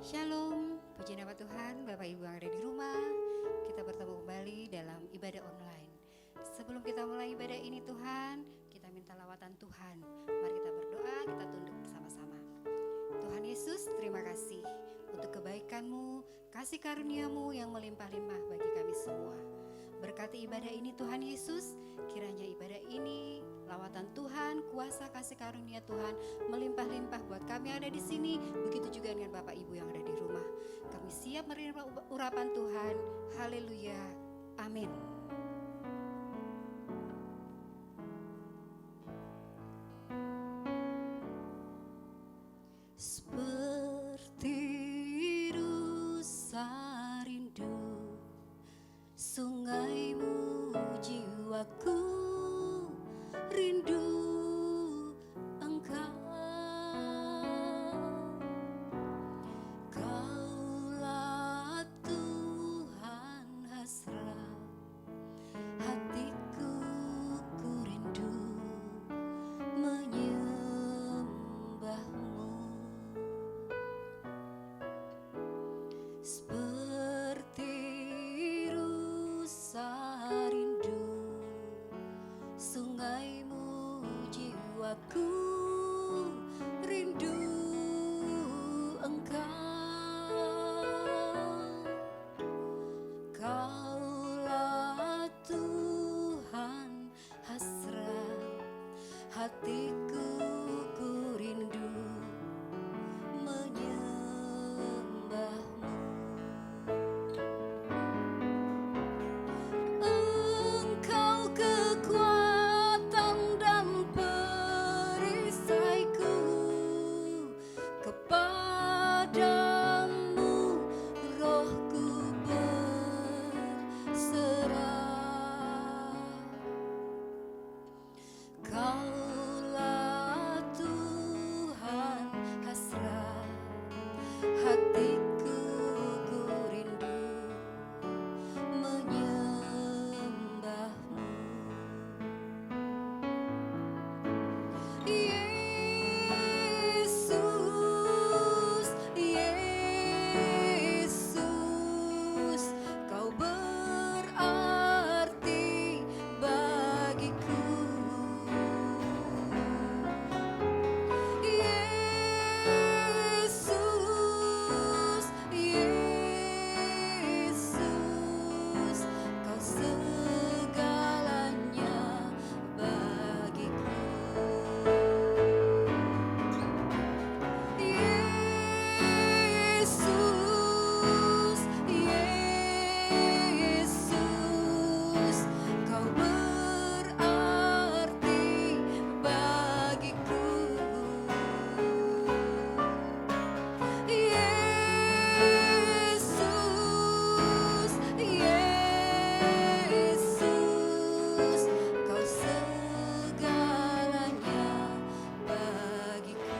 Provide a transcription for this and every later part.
Shalom, puji nama Tuhan, Bapak Ibu yang ada di rumah. Kita bertemu kembali dalam ibadah online. Sebelum kita mulai ibadah ini Tuhan, kita minta lawatan Tuhan. Mari kita berdoa, kita tunduk bersama-sama. Tuhan Yesus, terima kasih untuk kebaikan-Mu, kasih karunia-Mu yang melimpah-limpah bagi kami semua. Berkati ibadah ini Tuhan Yesus, kiranya ibadah ini lawatan Tuhan, kuasa kasih karunia Tuhan melimpah-limpah buat kami yang ada di sini, begitu juga dengan Bapak Ibu yang ada di rumah. Kami siap menerima urapan Tuhan. Haleluya. Amin. Seperti rusa rindu sungaimu, jiwaku rindu Engkau. Kaulah Tuhan hasrat hatiku, ku rindu menyembahmu. Seperti rusa rindu sungaimu, jiwaku rindu Engkau. Kaulah Tuhan hasrat hatiku, ku rindu menyembahmu. Engkau kekuatan dan perisaiku, kepadamu rohku berserah. Kaulah Tuhan hasrat hatiku, ku rindu menyembahmu. Yesus, Yesus, Kau berarti bagiku. Yesus, Yesus, Kau segalanya bagiku. Yesus, Yesus, Kau berarti bagiku. Yesus, Yesus, Kau segalanya bagiku.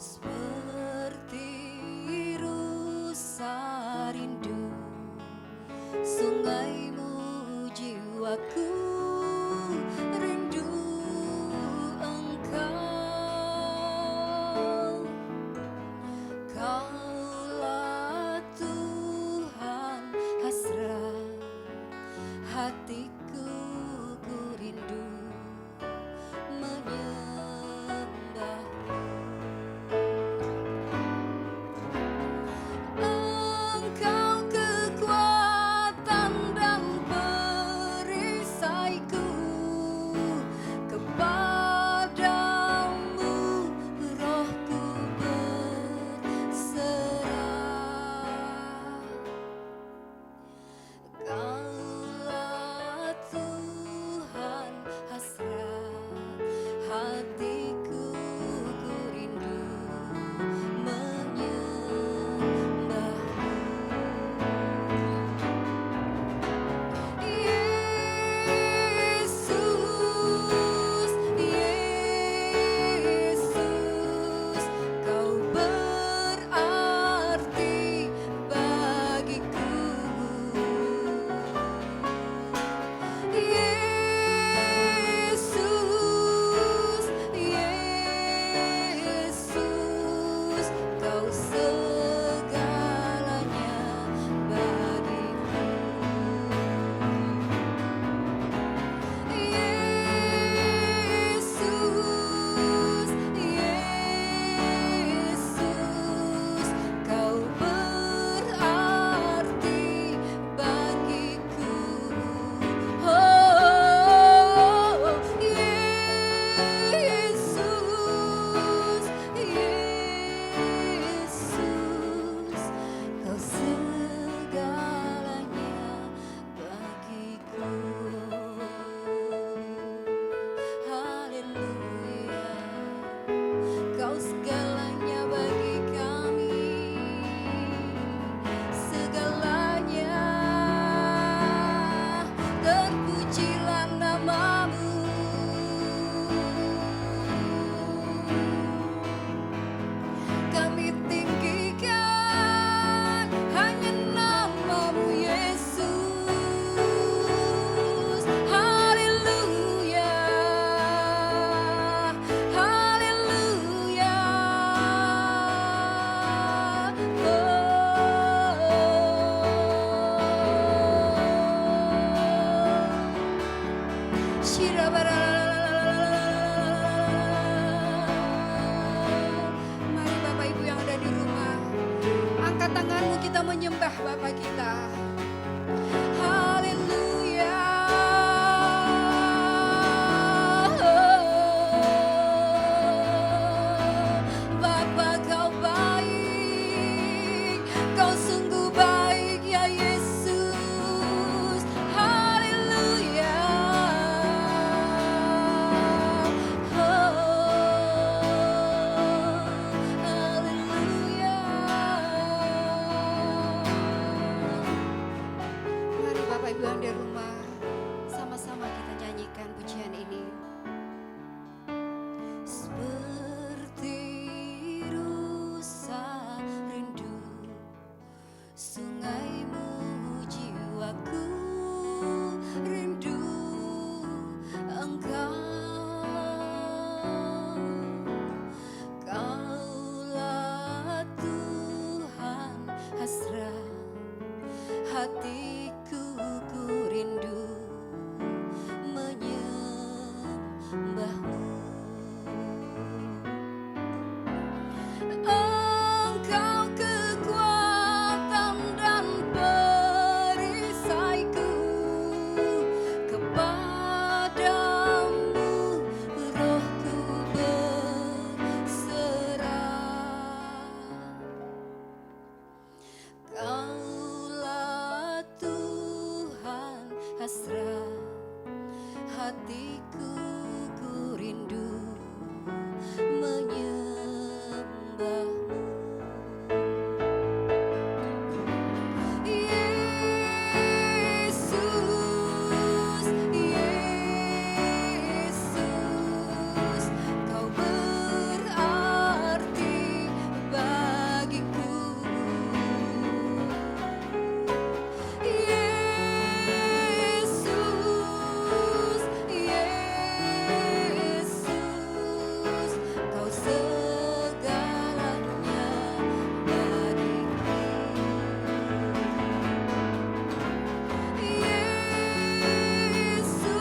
Seperti rusa rindu sungaimu, jiwaku rindu Engkau. Kaulah Tuhan hasrat hatiku, ku rindu menyembahmu. Engkau kekuatan dan perisaiku, kepadamu rohku berserah. Kaulah Ibu yang di rumah, sama-sama kita nyanyikan pujian ini. Seperti rusa rindu sungaimu, jiwaku rindu Engkau. Kaulah Tuhan, hasrat hatiku, ku rindu menyembahmu. Engkau kekuatan dan perisaiku, kepadamu rohku berserah. Kaulah Tuhan, hasrat hatiku, ku rindu menyembahmu. Yesus, Yesus, Kau berarti bagiku. Yesus, Yesus, Kau segalanya bagiku. Yesus,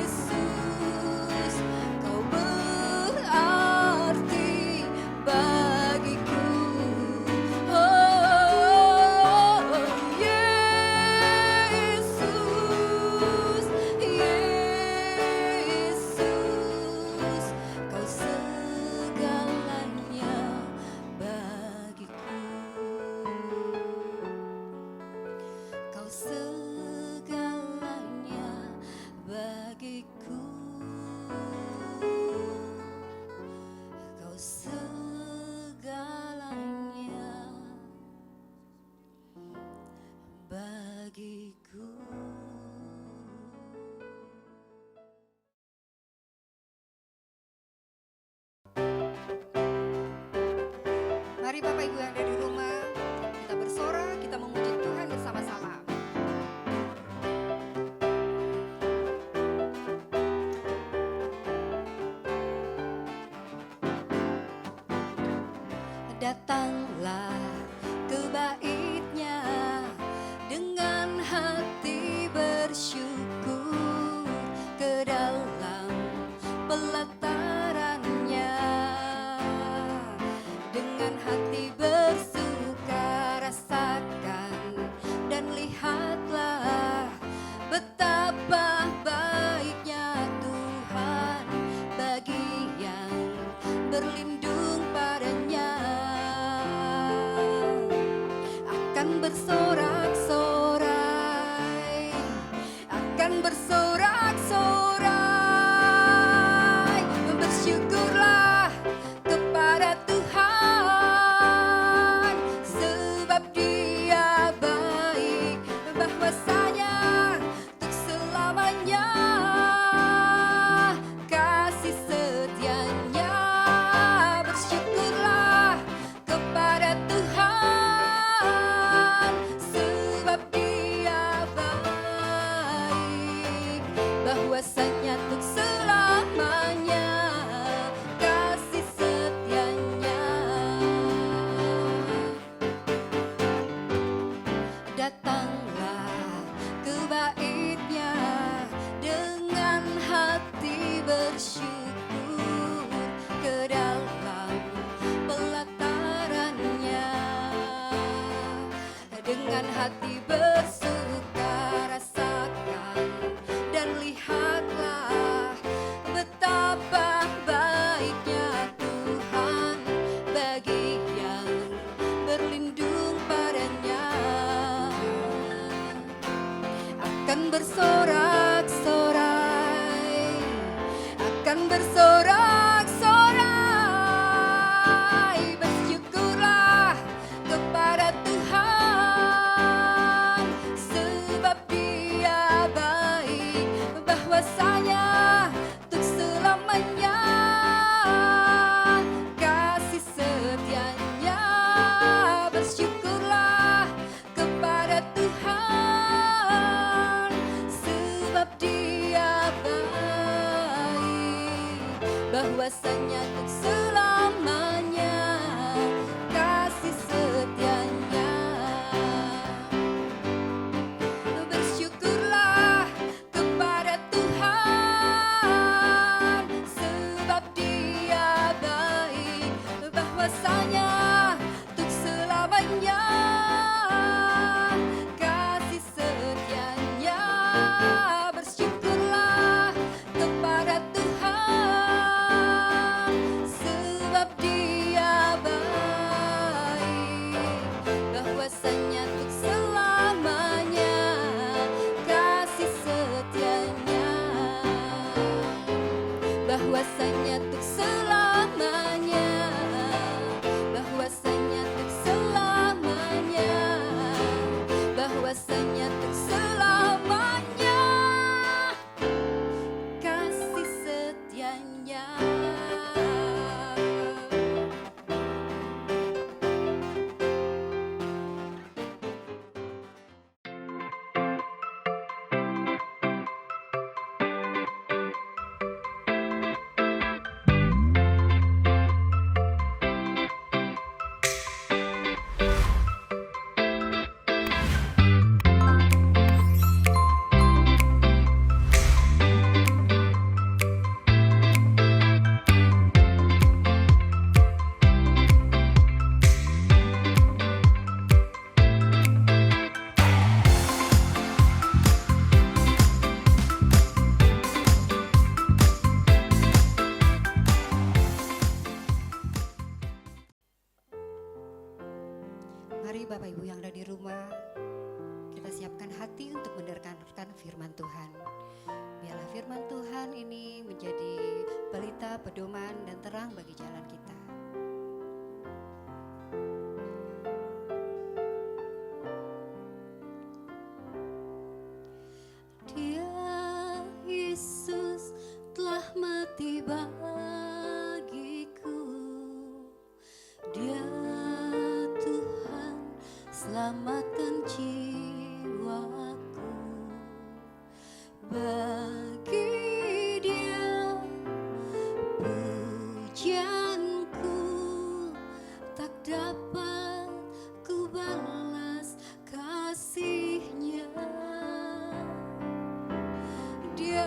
Yesus, Kau berarti bagiku. Oh, Yesus, Yesus, Kau segalanya bagiku. Kau segalanya bagiku. Kau segalanya bagiku. Mari Bapak Ibu yang ada di rumah, kita bersorak, kita memuji Tuhan bersama-sama. Datanglah ke bait-Nya dengan hati bersyukur, ke dalam pelataran-Nya dengan hati bersuka. Rasakan dan lihatlah betapa baiknya Tuhan bagi yang berlindung padanya. Akan bersorak-sorai, akan bersorak-sorai, bersyukurlah kepada Tuhan, sebab Dia baik, bahwasanya untuk selamanya kasih setianya. Bersyukurlah kepada Tuhan, sebab Dia baik, bahwasanya untuk selamanya kasih setianya. Datanglah ke bait-Nya dengan hati bersyukur, ke dalam pelataran-Nya dengan hati bersuka. Rasakan dan lihatlah betapa baiknya Tuhan bagi yang berlindung padanya. Akan bersorak-sorai, akan bersorak-sorai, bersyukurlah kepada Tuhan. bahwasanya untuk selamanya kasih setianya, bahwasanya untuk selamanya, bahwasanya untuk selamanya, bahwasanya untuk selamanya kasih setianya. Mari Bapak Ibu yang ada di rumah, kita siapkan hati untuk mendengarkan firman Tuhan. Biarlah firman Tuhan ini menjadi pelita, pedoman, dan terang bagi jalan kita. Dia Yesus telah mati bagiku, Dia Tuhan selamatkan jiwaku. Bagi Dia pujianku tak dapat ku balas kasih-Nya. Dia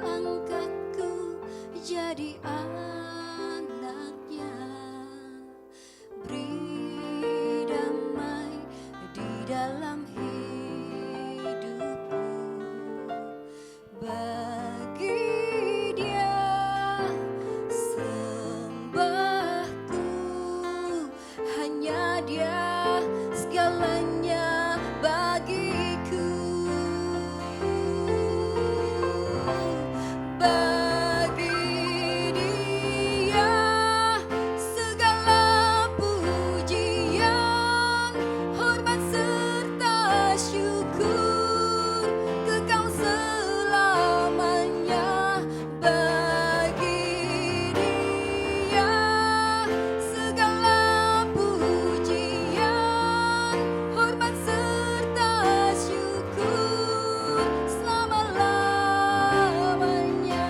angkatku jadi anaknya, beri damai di dalam hidupku. Bagi Dia sembahku, hanya Dia segalanya bagiku. Bagi Dia segala pujian, hormat serta syukur kekal selamanya. Bagi Dia segala pujian, hormat serta syukur selama-lamanya.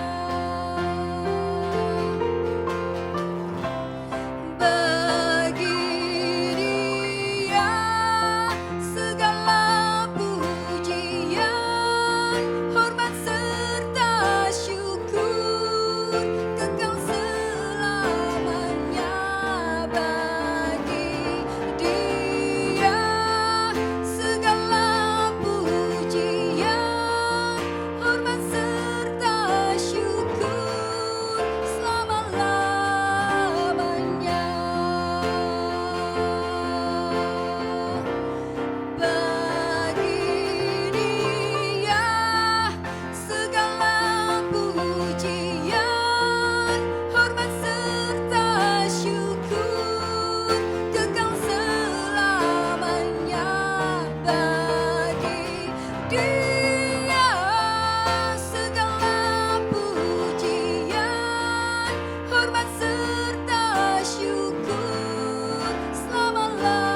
Bagi Dia segala pujian, hormat serta syukur kekal selamanya. Bagi Dia segala pujian, hormat serta syukur selama-lamanya. Bagi Dia segala pujian, hormat serta syukur kekal selamanya. Bagi Dia segala pujian, hormat serta syukur selama-lamanya.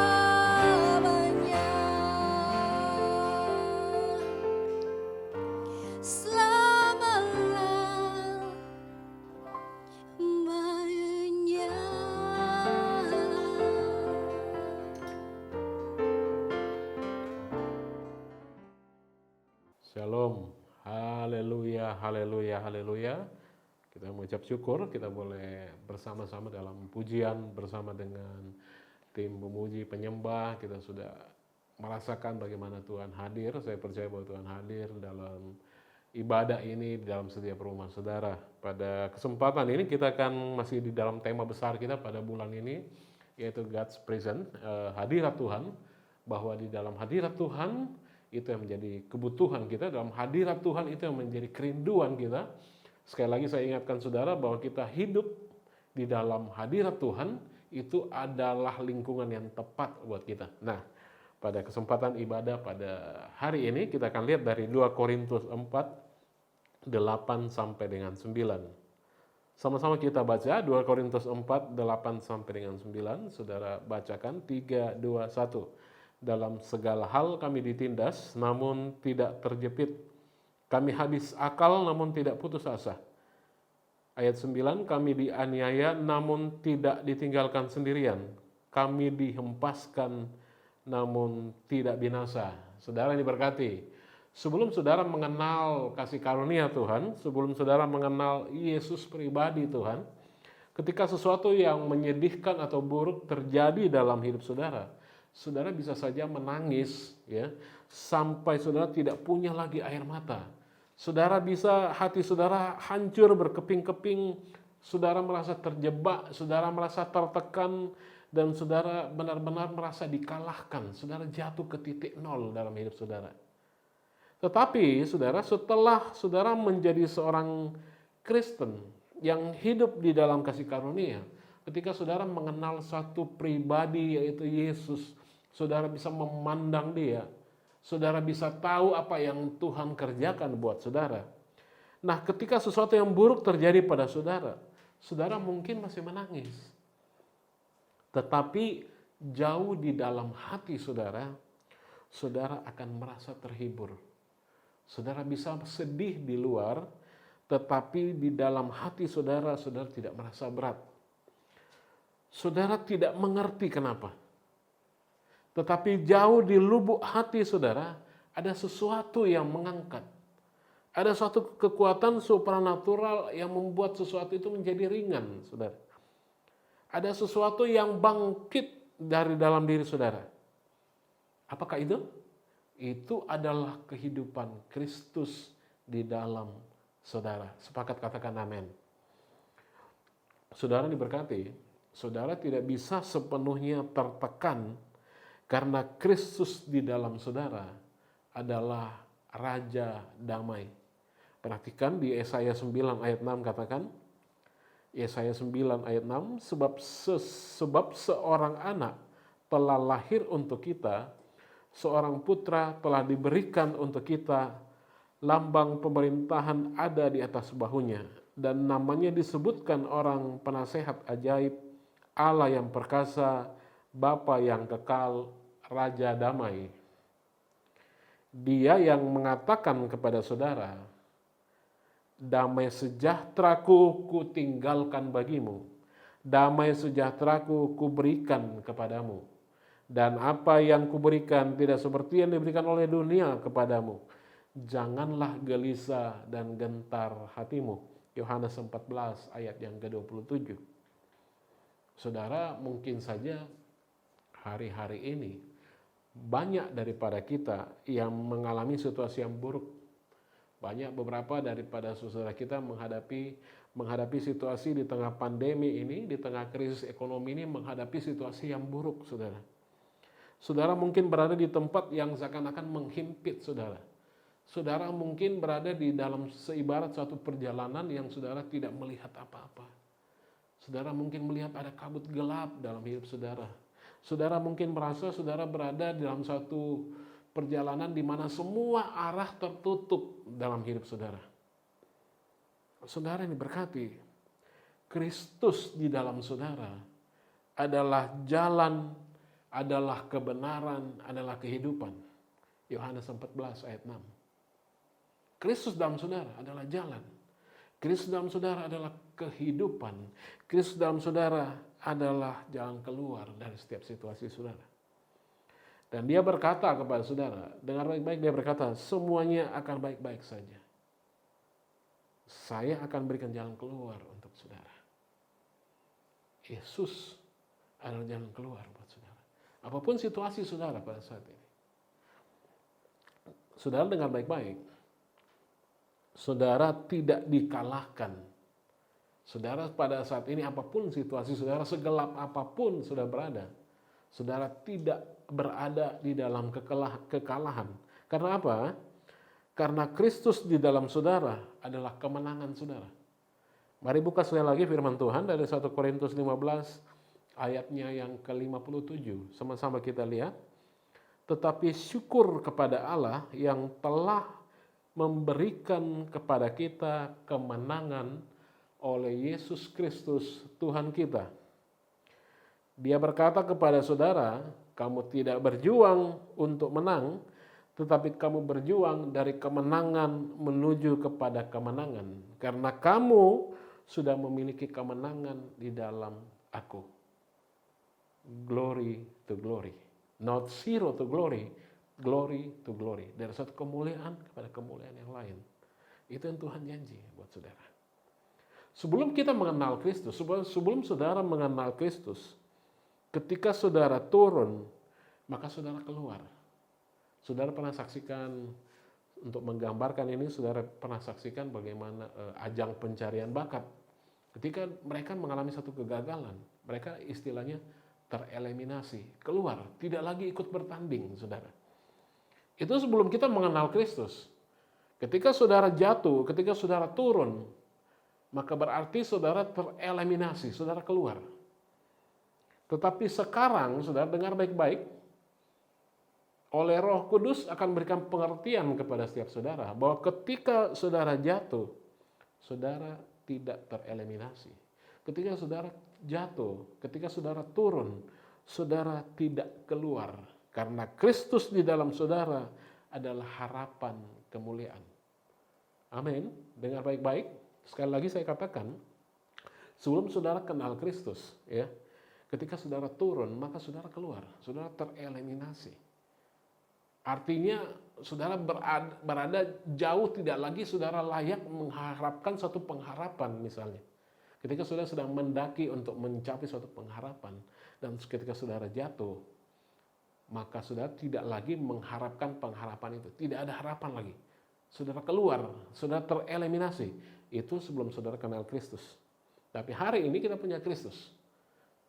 Selama-lamanya. Shalom, haleluya, haleluya, haleluya. Kita mengucap syukur, kita boleh bersama-sama dalam pujian bersama dengan tim pemuji penyembah. Kita sudah merasakan bagaimana Tuhan hadir. Saya percaya bahwa Tuhan hadir dalam ibadah ini, dalam setiap rumah saudara. Pada kesempatan ini kita akan masih di dalam tema besar kita pada bulan ini, yaitu God's presence, hadirat Tuhan, bahwa di dalam hadirat Tuhan itu yang menjadi kebutuhan kita, dalam hadirat Tuhan itu yang menjadi kerinduan kita. Sekali lagi saya ingatkan saudara bahwa kita hidup di dalam hadirat Tuhan itu adalah lingkungan yang tepat buat kita. Nah, pada kesempatan ibadah pada hari ini kita akan lihat dari 2 Korintus 4, 8 sampai dengan 9. Sama-sama kita baca 2 Korintus 4, 8 sampai dengan 9. Saudara bacakan 3, 2, 1. Dalam segala hal kami ditindas, namun tidak terjepit. Kami habis akal, namun tidak putus asa. Ayat 9, kami dianiaya, namun tidak ditinggalkan sendirian. Kami dihempaskan, namun tidak binasa. Saudara diberkati. Sebelum saudara mengenal kasih karunia Tuhan, sebelum saudara mengenal Yesus pribadi Tuhan, ketika sesuatu yang menyedihkan atau buruk terjadi dalam hidup saudara, saudara bisa saja menangis, ya, sampai saudara tidak punya lagi air mata. Saudara bisa, hati saudara hancur berkeping-keping, saudara merasa terjebak, saudara merasa tertekan, dan saudara benar-benar merasa dikalahkan. Saudara jatuh ke titik nol dalam hidup saudara. Tetapi saudara, setelah saudara menjadi seorang Kristen yang hidup di dalam kasih karunia, ketika saudara mengenal satu pribadi yaitu Yesus, saudara bisa memandang dia, saudara bisa tahu apa yang Tuhan kerjakan buat saudara. Nah, ketika sesuatu yang buruk terjadi pada saudara, saudara mungkin masih menangis. Tetapi jauh di dalam hati saudara, saudara akan merasa terhibur. Saudara bisa sedih di luar, tetapi di dalam hati saudara, saudara tidak merasa berat. Saudara tidak mengerti kenapa. Tetapi jauh di lubuk hati saudara, ada sesuatu yang mengangkat. Ada suatu kekuatan supranatural yang membuat sesuatu itu menjadi ringan, saudara. Ada sesuatu yang bangkit dari dalam diri saudara. Apakah itu? Itu adalah kehidupan Kristus di dalam saudara. Sepakat katakan amin. Saudara diberkati, saudara tidak bisa sepenuhnya tertekan karena Kristus di dalam saudara adalah Raja Damai. Perhatikan di Yesaya 9 ayat 6 katakan, Yesaya 9 ayat 6, sebab seorang anak telah lahir untuk kita, seorang putra telah diberikan untuk kita, lambang pemerintahan ada di atas bahunya, dan namanya disebutkan orang penasehat ajaib, Allah yang perkasa, Bapa yang kekal, Raja Damai. Dia yang mengatakan kepada saudara, damai sejahteraku ku tinggalkan bagimu, damai sejahteraku ku berikan kepadamu. Dan apa yang kuberikan tidak seperti yang diberikan oleh dunia kepadamu. Janganlah gelisah dan gentar hatimu. Yohanes 14 ayat yang ke-27. Saudara, mungkin saja hari-hari ini banyak daripada kita yang mengalami situasi yang buruk. Banyak beberapa daripada saudara kita menghadapi situasi di tengah pandemi ini, di tengah krisis ekonomi ini, menghadapi situasi yang buruk, saudara. Saudara mungkin berada di tempat yang seakan-akan menghimpit saudara. Saudara mungkin berada di dalam seibarat suatu perjalanan yang saudara tidak melihat apa-apa. Saudara mungkin melihat ada kabut gelap dalam hidup saudara. Saudara mungkin merasa saudara berada dalam satu perjalanan di mana semua arah tertutup dalam hidup saudara. Saudara yang diberkati, Kristus di dalam saudara adalah jalan, adalah kebenaran, adalah kehidupan. Yohanes 14 ayat 6. Kristus dalam saudara adalah jalan. Kristus dalam saudara adalah kehidupan. Kristus dalam saudara adalah jalan keluar dari setiap situasi saudara. Dan dia berkata kepada saudara, dengar baik-baik, dia berkata, semuanya akan baik-baik saja. Saya akan berikan jalan keluar untuk saudara. Yesus adalah jalan keluar buat saudara. Apapun situasi saudara pada saat ini. Saudara dengar baik-baik. Saudara tidak dikalahkan. Saudara pada saat ini apapun situasi saudara, segelap apapun sudah berada, saudara tidak berada di dalam kekalahan. Karena apa? Karena Kristus di dalam saudara adalah kemenangan saudara. Mari buka sekali lagi firman Tuhan dari 1 Korintus 15 ayatnya yang ke-57. Sama-sama kita lihat. Tetapi syukur kepada Allah yang telah memberikan kepada kita kemenangan oleh Yesus Kristus Tuhan kita. Dia berkata kepada saudara, kamu tidak berjuang untuk menang, tetapi kamu berjuang dari kemenangan menuju kepada kemenangan. Karena kamu sudah memiliki kemenangan di dalam aku. Glory to glory. Not zero to glory, glory to glory. Dari satu kemuliaan kepada kemuliaan yang lain. Itu yang Tuhan janji buat saudara. Sebelum kita mengenal Kristus, sebelum saudara mengenal Kristus, ketika saudara turun, maka saudara keluar. Saudara pernah saksikan, untuk menggambarkan ini, saudara pernah saksikan bagaimana ajang pencarian bakat. Ketika mereka mengalami satu kegagalan, mereka istilahnya tereliminasi, keluar, tidak lagi ikut bertanding, saudara. Itu sebelum kita mengenal Kristus. Ketika saudara jatuh, ketika saudara turun, maka berarti saudara tereliminasi, saudara keluar. Tetapi sekarang, saudara dengar baik-baik, oleh Roh Kudus akan memberikan pengertian kepada setiap saudara, bahwa ketika saudara jatuh, saudara tidak tereliminasi. Ketika saudara jatuh, ketika saudara turun, saudara tidak keluar. Karena Kristus di dalam saudara adalah harapan kemuliaan. Amin. Dengar baik-baik. Sekali lagi saya katakan, sebelum saudara kenal Kristus, ya, ketika saudara turun, maka saudara keluar, saudara tereliminasi. Artinya saudara berada jauh, tidak lagi saudara layak mengharapkan suatu pengharapan misalnya. Ketika saudara sedang mendaki untuk mencapai suatu pengharapan, dan ketika saudara jatuh, maka saudara tidak lagi mengharapkan pengharapan itu. Tidak ada harapan lagi. Saudara keluar, saudara tereliminasi. Itu sebelum saudara kenal Kristus. Tapi hari ini kita punya Kristus.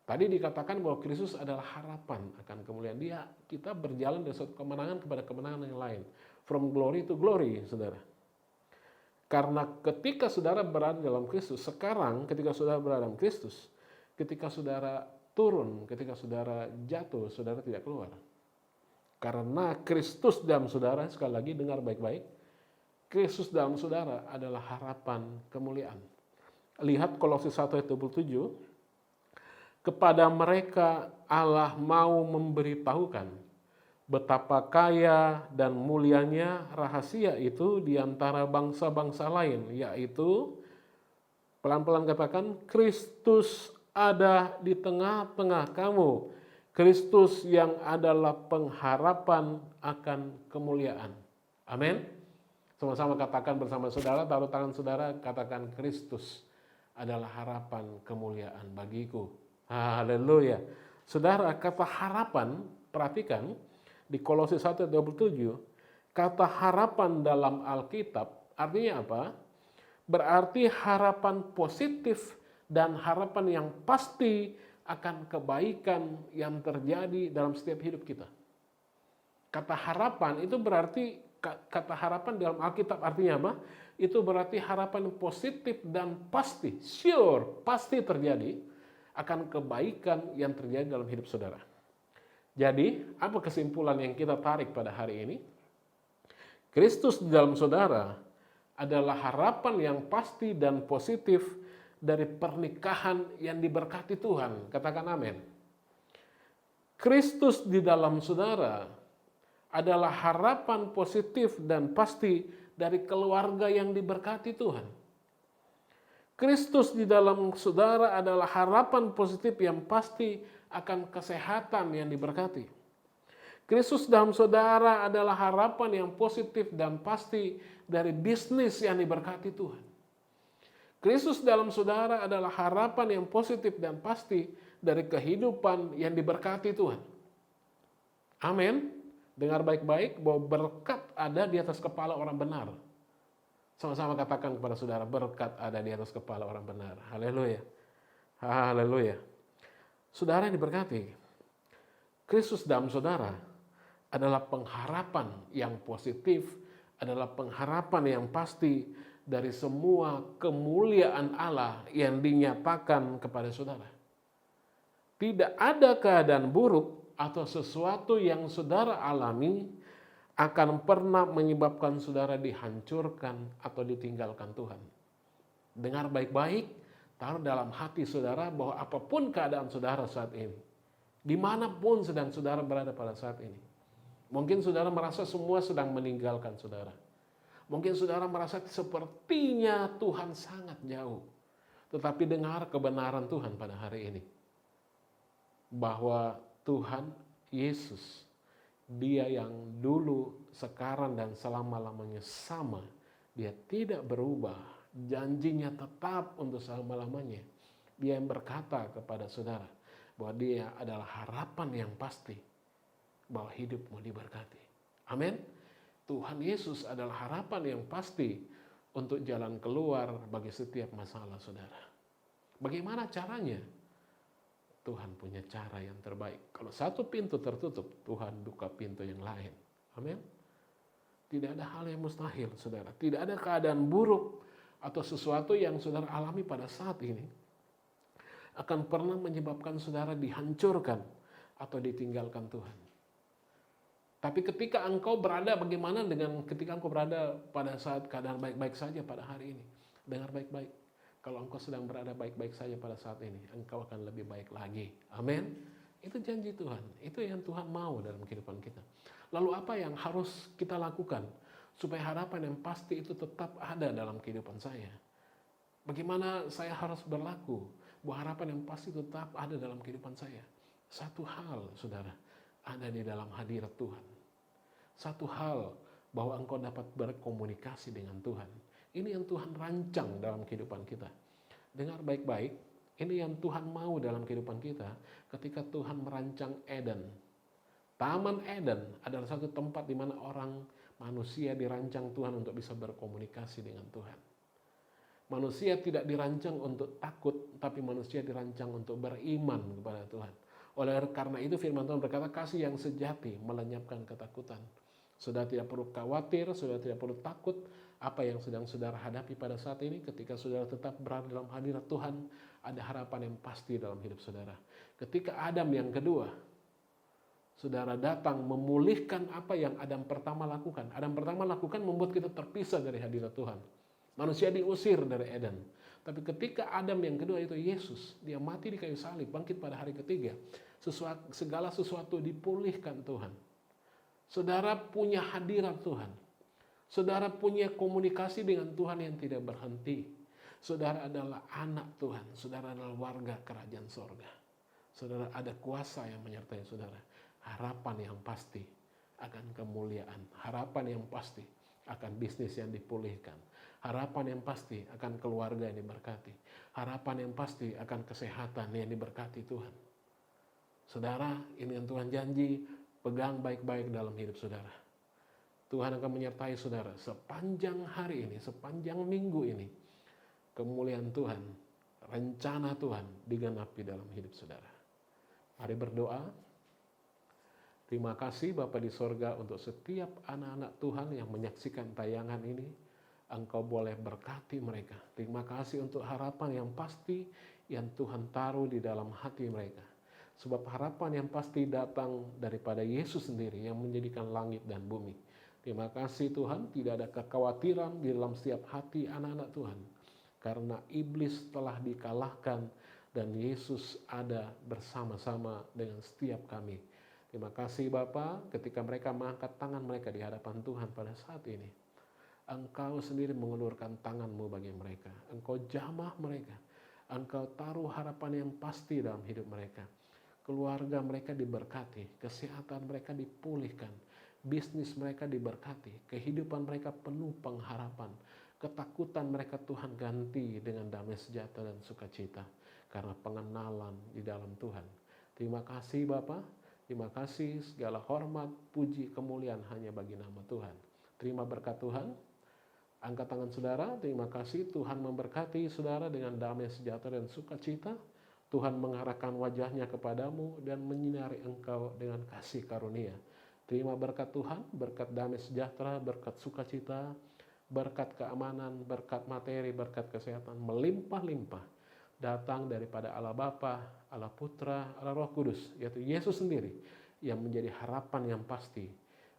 Tadi dikatakan bahwa Kristus adalah harapan akan kemuliaan. Kita berjalan dari suatu kemenangan kepada kemenangan yang lain. From glory to glory, saudara. Karena ketika saudara berada dalam Kristus, sekarang ketika saudara berada dalam Kristus, ketika saudara turun, ketika saudara jatuh, saudara tidak keluar. Karena Kristus dalam saudara, sekali lagi dengar baik-baik, Kristus dalam saudara adalah harapan kemuliaan. Lihat Kolose 1 ayat 27. Kepada mereka Allah mau memberitahukan betapa kaya dan mulianya rahasia itu di antara bangsa-bangsa lain, yaitu, pelan-pelan katakan, Kristus ada di tengah-tengah kamu. Kristus yang adalah pengharapan akan kemuliaan. Amin. Sama-sama katakan bersama saudara, taruh tangan saudara, katakan Kristus adalah harapan kemuliaan bagiku. Haleluya. Saudara, kata harapan, perhatikan di Kolose 1 ayat 27, kata harapan dalam Alkitab artinya apa? Berarti harapan positif dan harapan yang pasti akan kebaikan yang terjadi dalam setiap hidup kita. Kata harapan itu berarti, kata harapan dalam Alkitab artinya apa? Itu berarti harapan positif dan pasti, sure, pasti terjadi akan kebaikan yang terjadi dalam hidup saudara. Jadi, apa kesimpulan yang kita tarik pada hari ini? Kristus di dalam saudara adalah harapan yang pasti dan positif dari pernikahan yang diberkati Tuhan. Katakan amin. Kristus di dalam saudara adalah harapan positif dan pasti dari keluarga yang diberkati Tuhan. Kristus di dalam saudara adalah harapan positif yang pasti akan kesehatan yang diberkati. Kristus dalam saudara adalah harapan yang positif dan pasti dari bisnis yang diberkati Tuhan. Kristus dalam saudara adalah harapan yang positif dan pasti dari kehidupan yang diberkati Tuhan. Amin. Dengar baik-baik bahwa berkat ada di atas kepala orang benar. Sama-sama katakan kepada saudara, berkat ada di atas kepala orang benar. Haleluya. Haleluya. Saudara yang diberkati, Kristus dalam saudara adalah pengharapan yang positif, adalah pengharapan yang pasti dari semua kemuliaan Allah yang dinyatakan kepada saudara. Tidak ada keadaan buruk atau sesuatu yang saudara alami akan pernah menyebabkan saudara dihancurkan atau ditinggalkan Tuhan. Dengar baik-baik, taruh dalam hati saudara bahwa apapun keadaan saudara saat ini, dimanapun sedang saudara berada pada saat ini. Mungkin saudara merasa semua sedang meninggalkan saudara. Mungkin saudara merasa sepertinya Tuhan sangat jauh. Tetapi dengar kebenaran Tuhan pada hari ini. Bahwa Tuhan Yesus, Dia yang dulu, sekarang, dan selama-lamanya sama. Dia tidak berubah. Janjinya tetap untuk selama-lamanya. Dia yang berkata kepada saudara bahwa Dia adalah harapan yang pasti bahwa hidupmu diberkati. Amin. Tuhan Yesus adalah harapan yang pasti untuk jalan keluar bagi setiap masalah saudara. Bagaimana caranya? Tuhan punya cara yang terbaik. Kalau satu pintu tertutup, Tuhan buka pintu yang lain. Amin. Tidak ada hal yang mustahil, saudara. Tidak ada keadaan buruk atau sesuatu yang saudara alami pada saat ini akan pernah menyebabkan saudara dihancurkan atau ditinggalkan Tuhan. Tapi ketika engkau berada, bagaimana dengan ketika engkau berada pada saat keadaan baik-baik saja pada hari ini? Dengar baik-baik. Kalau engkau sedang berada baik-baik saja pada saat ini, engkau akan lebih baik lagi. Amin. Itu janji Tuhan. Itu yang Tuhan mau dalam kehidupan kita. Lalu apa yang harus kita lakukan supaya harapan yang pasti itu tetap ada dalam kehidupan saya? Bagaimana saya harus berlaku bahwa harapan yang pasti tetap ada dalam kehidupan saya? Satu hal, saudara, ada di dalam hadirat Tuhan. Satu hal, bahwa engkau dapat berkomunikasi dengan Tuhan. Ini yang Tuhan rancang dalam kehidupan kita. Dengar baik-baik, ini yang Tuhan mau dalam kehidupan kita ketika Tuhan merancang Eden. Taman Eden adalah satu tempat di mana orang manusia dirancang Tuhan untuk bisa berkomunikasi dengan Tuhan. Manusia tidak dirancang untuk takut, tapi manusia dirancang untuk beriman kepada Tuhan. Oleh karena itu firman Tuhan berkata, kasih yang sejati melenyapkan ketakutan. Saudara tidak perlu khawatir, saudara tidak perlu takut apa yang sedang saudara hadapi pada saat ini. Ketika saudara tetap berada dalam hadirat Tuhan, ada harapan yang pasti dalam hidup saudara. Ketika Adam yang kedua, saudara datang memulihkan apa yang Adam pertama lakukan. Adam pertama lakukan membuat kita terpisah dari hadirat Tuhan. Manusia diusir dari Eden. Tapi ketika Adam yang kedua itu Yesus, dia mati di kayu salib, bangkit pada hari ketiga. Segala sesuatu dipulihkan Tuhan. Saudara punya hadirat Tuhan. Saudara punya komunikasi dengan Tuhan yang tidak berhenti. Saudara adalah anak Tuhan. Saudara adalah warga kerajaan sorga. Saudara ada kuasa yang menyertai saudara. Harapan yang pasti akan kemuliaan. Harapan yang pasti akan bisnis yang dipulihkan. Harapan yang pasti akan keluarga yang diberkati. Harapan yang pasti akan kesehatan yang diberkati Tuhan. Saudara, ini yang Tuhan janji. Pegang baik-baik dalam hidup saudara. Tuhan akan menyertai saudara sepanjang hari ini, sepanjang minggu ini. Kemuliaan Tuhan, rencana Tuhan digenapi dalam hidup saudara. Mari berdoa. Terima kasih Bapa di sorga untuk setiap anak-anak Tuhan yang menyaksikan tayangan ini. Engkau boleh berkati mereka. Terima kasih untuk harapan yang pasti yang Tuhan taruh di dalam hati mereka. Sebab harapan yang pasti datang daripada Yesus sendiri yang menjadikan langit dan bumi. Terima kasih Tuhan, tidak ada kekhawatiran di dalam setiap hati anak-anak Tuhan. Karena iblis telah dikalahkan dan Yesus ada bersama-sama dengan setiap kami. Terima kasih Bapa, ketika mereka mengangkat tangan mereka di hadapan Tuhan pada saat ini. Engkau sendiri mengulurkan tangan-Mu bagi mereka. Engkau jamah mereka. Engkau taruh harapan yang pasti dalam hidup mereka. Keluarga mereka diberkati, kesehatan mereka dipulihkan, bisnis mereka diberkati, kehidupan mereka penuh pengharapan, ketakutan mereka Tuhan ganti dengan damai sejahtera dan sukacita karena pengenalan di dalam Tuhan. Terima kasih Bapa, terima kasih, segala hormat, puji, kemuliaan hanya bagi nama Tuhan. Terima berkat Tuhan. Angkat tangan saudara, terima kasih Tuhan memberkati saudara dengan damai sejahtera dan sukacita. Tuhan mengarahkan wajahnya kepadamu dan menyinari engkau dengan kasih karunia. Terima berkat Tuhan, berkat damai sejahtera, berkat sukacita, berkat keamanan, berkat materi, berkat kesehatan melimpah-limpah datang daripada Allah Bapa, Allah Putra, Allah Roh Kudus, yaitu Yesus sendiri yang menjadi harapan yang pasti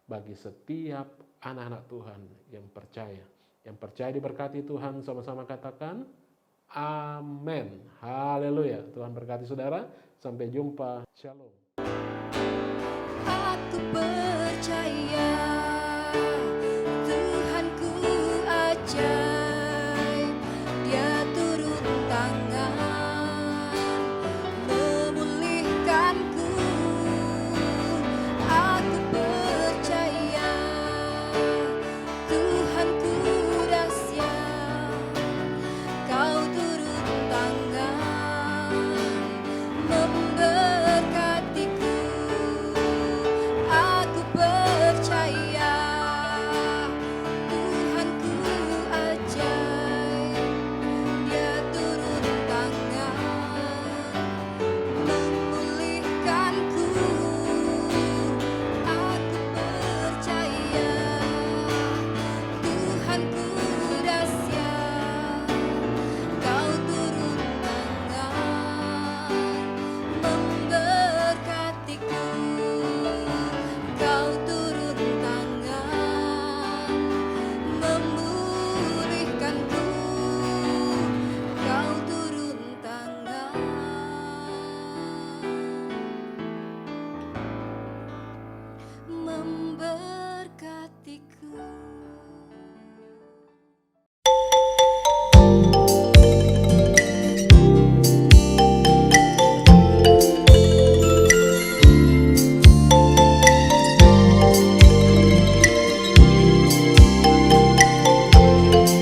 bagi setiap anak-anak Tuhan yang percaya. Yang percaya diberkati Tuhan, sama-sama katakan amin. Haleluya. Tuhan berkati saudara. Sampai jumpa. Shalom.